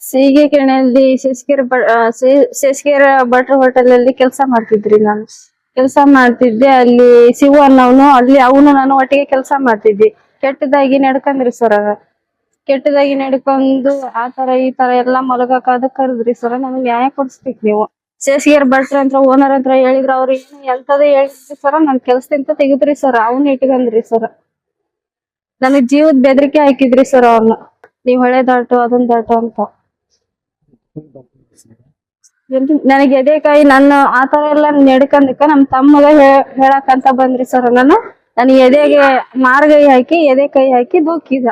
ಸೀಗೆಕೆರೆಯಲ್ಲಿ ಶೇಷಗಿರಿ ಭಟ್ರ ಹೋಟೆಲ್ ಅಲ್ಲಿ ಕೆಲಸ ಮಾಡ್ತಿದ್ರಿ ನಾನು. ಕೆಲಸ ಮಾಡ್ತಿದ್ದೆ ಅಲ್ಲಿ ಶಿವು ಅನ್ನೋನು, ಅಲ್ಲಿ ಅವನು ನಾನು ಒಟ್ಟಿಗೆ ಕೆಲಸ ಮಾಡ್ತಿದ್ವಿ. ಕೆಟ್ಟದಾಗಿ ನಡ್ಕಂದ್ರಿ ಸರ್. ಕೆಟ್ಟದಾಗಿ ನಡ್ಕೊಂಡು ಆ ತರ ಈ ತರ ಎಲ್ಲಾ ಮಲಗಕ ಅದಕ್ ಕರೆದ್ರಿ ಸರ್. ನನಗ್ ನ್ಯಾಯ ಕೊಡಿಸ್ಬೇಕು ನೀವು. ಶೇಷಗಿರಿ ಭಟ್ರ ಅಂತ ಓನರ್ ಅಂತ ಹೇಳಿದ್ರ ಅವ್ರು ಏನು ಎಂತದೇ ಹೇಳಿದ್ರಿ ಸರ್. ನನ್ ಕೆಲ್ಸದಿಂದ ತೆಗಿದ್ರಿ ಸರ್. ಅವ್ನ ಇಟ್ಕಂದ್ರಿ ಸರ್. ನನಗ್ ಜೀವದ ಬೆದರಿಕೆ ಹಾಕಿದ್ರಿ ಸರ್ ಅವ್ನ. ನೀವ್ ಹೊಳೆ ದಾಟು ಅದನ್ ದಾಟು ಅಂತ. ನನಗೆ ಎದೆಕಾಯಿ ನನ್ನ ಆತರ ಎಲ್ಲ ನಡ್ಕಂದಕ್ಕ ನಮ್ ತಮ್ಮಗ ಹೇಳಕಂತ ಬಂದ್ರಿ ಸರ್. ನನ್ ಎದೆಗೆ ಮಾರ್ಗೈ ಹಾಕಿ ಎದೆ ಕೈ ಹಾಕಿ ದೂಕಿದ.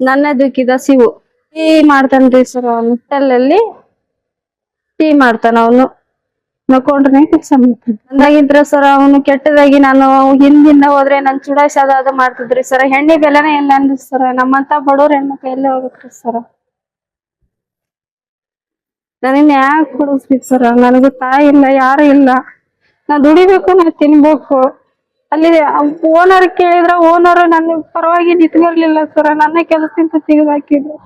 ನನ್ನ ದೂಕಿದ ಶಿವು. ಟೀ ಮಾಡ್ತಾನ್ರಿ ಸರ್. ಮುಟ್ಟಲ್ಲಿ ಟೀ ಮಾಡ್ತಾನ ಅವನು. ನಕೊಂಡ್ರೆ ಕೆಲಸ ಮಾಡ್ತಾನೆ. ಅಂದಾಗಿದ್ರ ಸರ್ ಅವನು ಕೆಟ್ಟದಾಗಿ ನಾನು ಹಿಂದಿಂದ ಹೋದ್ರೆ ನನ್ ಚುಡಾಯಿಸೋದು ಅದು ಮಾಡ್ತಿದ್ರಿ ಸರ್. ಹೆಣ್ಣಿ ಬೆಲೆನೇ ಇಲ್ಲ ಅಂದ್ರಿ ಸರ್. ನಮ್ಮಂತ ಬಡವ್ರ ಹೆಣ್ಮಕ್ಳು ಎಲ್ಲಿ ಹೋಗ್ಬೇಕ್ರಿ ಸರ್. ನನಗ್ ನ್ಯಾಯ ಕೊಡಿಸ್ಬೇಕು ಸರ್. ನನಗೂ ತಾಯಿ ಇಲ್ಲ, ಯಾರು ಇಲ್ಲ. ನಾ ದುಡಿಬೇಕು, ನಾ ತಿನ್ಬೇಕು. ಅಲ್ಲಿ ಓನರ್ ಕೇಳಿದ್ರ ಓನರ್ ನನ್ನ ಪರವಾಗಿ ನಿಂತ್ಕೊರ್ಲಿಲ್ಲ ಸರ್. ನನ್ನ ಕೆಲಸದಿಂದ ತೆಗೆದು ಹಾಕಿದ್ರು.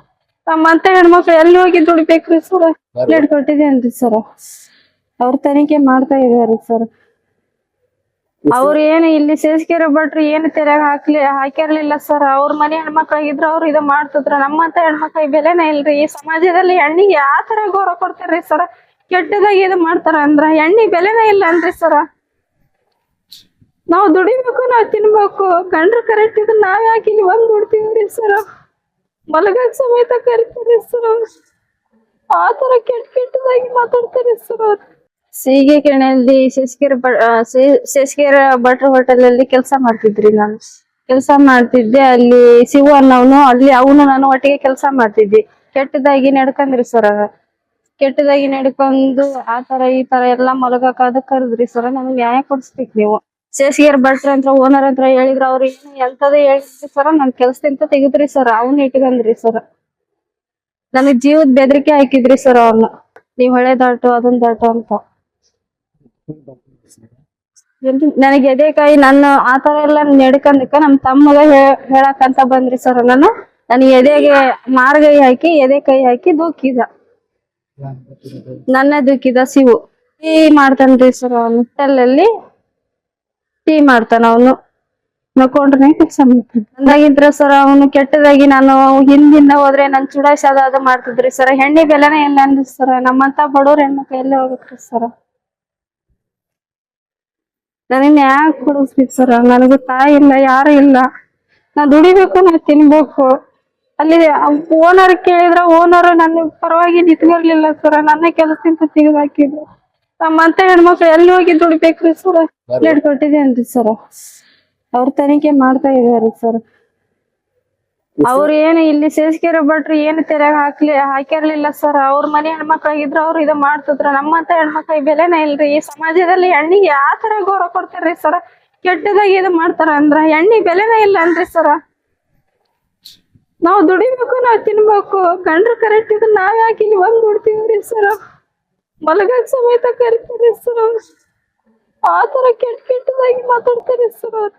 ನಮ್ಮಂತ ಹೆಣ್ಮಕ್ಳು ಎಲ್ಲಿ ಹೋಗಿ ದುಡಿಬೇಕ್ರಿ ಸರ್. ಪ್ಲೇಟ್ ಕೊಟ್ಟಿದ್ದೇನ್ರಿ ಸರ್. ಅವ್ರ ತನಿಖೆ ಮಾಡ್ತಾ ಇದಾರೆ ಸರ್. ಅವ್ರು ಏನು ಇಲ್ಲಿ ಶೇಷಗಿರಿ ಭಟ್ರು ಏನು ತೆರೆಯಾಗ ಹಾಕಿರ್ಲಿಲ್ಲ ಸರ್. ಅವ್ರ ಮನೆ ಹೆಣ್ಮಕ್ಳಾಗಿದ್ರು ಅವ್ರು ಇದು ಮಾಡ್ತಿದ್ರು. ನಮ್ಮಂತ ಹೆಣ್ಮಕ್ಳಿಗೆ ಬೆಲೆನೇ ಇಲ್ರಿ. ಈ ಸಮಾಜದಲ್ಲಿ ಹೆಣ್ಣಿಗೆ ಯಾವ ತರ ಗೌರವ ಕೊಡ್ತಾರ್ರಿ ಸರ್. ಕೆಟ್ಟದಾಗಿ ಇದು ಮಾಡ್ತಾರ ಅಂದ್ರ ಹೆಣ್ಣಿಗೆ ಬೆಲೆನೇ ಇಲ್ಲ ಅನ್ರಿ ಸರ್. ನಾವ್ ದುಡಿಬೇಕು, ನಾವ್ ತಿನ್ಬೇಕು. ಗಂಡ್ರು ಕರೆಕ್ಟ್ ಇದ್ರೆ ನಾವ್ ಯಾಕೆ ಇಲ್ಲಿ ಬಂದ್ ದುಡ್ತೀವ್ರಿ ಸರ್. ಮಲಗಕ್ ಸಮೇತ ಕರಿತಾರೆ ಸರ್. ಆ ತರ ಕೆಟ್ಟದಾಗಿ ಮಾತಾಡ್ತಾರೆ ಸರ್ ಅವ್ರು. ಸೀಗೆಕೆರೆಯಲ್ಲಿ ಶೇಷಗಿರಿ ಭಟ್ರ ಹೋಟೆಲ್ ಅಲ್ಲಿ ಕೆಲಸ ಮಾಡ್ತಿದ್ರಿ ನಾನು. ಕೆಲಸ ಮಾಡ್ತಿದ್ದೆ ಅಲ್ಲಿ ಶಿವು ಅನ್ನೋನು, ಅಲ್ಲಿ ಅವನು ನಾನು ಒಟ್ಟಿಗೆ ಕೆಲಸ ಮಾಡ್ತಿದ್ವಿ. ಕೆಟ್ಟದಾಗಿ ನಡ್ಕಂದ್ರಿ ಸರ್. ಕೆಟ್ಟದಾಗಿ ನಡ್ಕೊಂಡು ಆ ತರ ಈ ತರ ಎಲ್ಲಾ ಮಲಗಕ ಅದಕ್ ಕರೆದ್ರಿ ಸರ್. ನನಗ್ ನ್ಯಾಯ ಕೊಡಿಸ್ಬೇಕು ನೀವು. ಶೇಷಗಿರಿ ಭಟ್ರ ಅಂತ ಓನರ್ ಅಂತ ಹೇಳಿದ್ರ ಅವ್ರು ಏನು ಎಂತದೇ ಹೇಳಿದ್ರಿ ಸರ್. ನನ್ ಕೆಲ್ಸದಿಂದ ತೆಗಿದ್ರಿ ಸರ್. ಅವ್ನ ಇಟ್ಕಂದ್ರಿ ಸರ್. ನನಗ್ ಜೀವದ ಬೆದರಿಕೆ ಹಾಕಿದ್ರಿ ಸರ್ ಅವ್ನ. ನೀವ್ ಹೊಳೆ ದಾಟು ಅದನ್ ದಾಟು ಅಂತ. ನನಗೆ ಎದೆಕಾಯಿ ನನ್ನ ಆತರ ಎಲ್ಲ ನಡ್ಕಂದಕ್ಕ ನಮ್ ತಮ್ಮಗ ಹೇಳಕಂತ ಬಂದ್ರಿ ಸರ್. ನನ್ ಎದೆಗೆ ಮಾರ್ಗೈ ಹಾಕಿ ಎದೆ ಕೈ ಹಾಕಿ ದೂಕಿದ. ನನ್ನ ದೂಕಿದ ಶಿವು. ಟೀ ಮಾಡ್ತಾನ್ರಿ ಸರ್. ಮುಟ್ಟಲ್ಲಿ ಟೀ ಮಾಡ್ತಾನ ಅವನು. ನಕೊಂಡ್ರೆ ಕೆಲಸ ಮಾಡ್ತಾನೆ. ಅಂದಾಗಿದ್ರ ಸರ್ ಅವನು ಕೆಟ್ಟದಾಗಿ ನಾನು ಹಿಂದಿಂದ ಹೋದ್ರೆ ನನ್ ಚುಡಾಯಿಸೋದು ಅದು ಮಾಡ್ತಿದ್ರಿ ಸರ್. ಹೆಣ್ಣಿ ಬೆಲೆನೇ ಇಲ್ಲ ಅಂದ್ರಿ ಸರ್. ನಮ್ಮಂತ ಬಡವ್ರ ಹೆಣ್ಮಕ್ಳು ಎಲ್ಲಿ ಹೋಗ್ಬೇಕ್ರಿ ಸರ್. ನನಗ್ ನ್ಯಾಯ ಕೊಡಿಸ್ಬೇಕು ಸರ್. ನನಗೂ ತಾಯಿ ಇಲ್ಲ, ಯಾರು ಇಲ್ಲ. ನಾ ದುಡಿಬೇಕು, ನಾ ತಿನ್ಬೇಕು. ಅಲ್ಲಿ ಓನರ್ ಕೇಳಿದ್ರ ಓನರ್ ನನ್ನ ಪರವಾಗಿ ನಿಂತ್ಕೊರ್ಲಿಲ್ಲ ಸರ್. ನನ್ನ ಕೆಲಸದಿಂದ ತೆಗೆದು ಹಾಕಿದ್ರು. ನಮ್ಮಂತ ಹೆಣ್ಮಕ್ಳು ಎಲ್ಲಿ ಹೋಗಿ ದುಡಿಬೇಕ್ರಿ ಸರ್. ಪ್ಲೇಟ್ ಕೊಟ್ಟಿದ್ದೇನ್ರಿ ಸರ್. ಅವ್ರ ತನಿಖೆ ಮಾಡ್ತಾ ಇದಾರೆ ಸರ್. ಅವ್ರು ಏನು ಇಲ್ಲಿ ಶೇಷಗಿರಿ ಭಟ್ರು ಏನು ತೆರೆಯಾಗ ಹಾಕಿರ್ಲಿಲ್ಲ ಸರ್. ಅವ್ರ ಮನೆ ಹೆಣ್ಮಕ್ಳಾಗಿದ್ರು ಅವ್ರು ಇದು ಮಾಡ್ತಿದ್ರು. ನಮ್ಮಂತ ಹೆಣ್ಮಕ್ಳಿಗೆ ಬೆಲೆನೇ ಇಲ್ರಿ. ಈ ಸಮಾಜದಲ್ಲಿ ಹೆಣ್ಣಿಗೆ ಯಾವ ತರ ಗೌರವ ಕೊಡ್ತಾರ್ರಿ ಸರ್. ಕೆಟ್ಟದಾಗಿ ಇದು ಮಾಡ್ತಾರ ಅಂದ್ರ ಹೆಣ್ಣಿಗೆ ಬೆಲೆನೇ ಇಲ್ಲ ಅನ್ರಿ ಸರ್. ನಾವ್ ದುಡಿಬೇಕು, ನಾವ್ ತಿನ್ಬೇಕು. ಗಂಡ್ರು ಕರೆಕ್ಟ್ ಇದ್ರೆ ನಾವ್ ಯಾಕೆ ಇಲ್ಲಿ ಬಂದ್ ದುಡ್ತೀವ್ರಿ ಸರ್. ಮಲಗಕ್ ಸಮೇತ ಕರಿತಾರೆ ಸರ್. ಆ ತರ ಕೆಟ್ಟದಾಗಿ ಮಾತಾಡ್ತಾರೆ ಸರ್ ಅವ್ರು.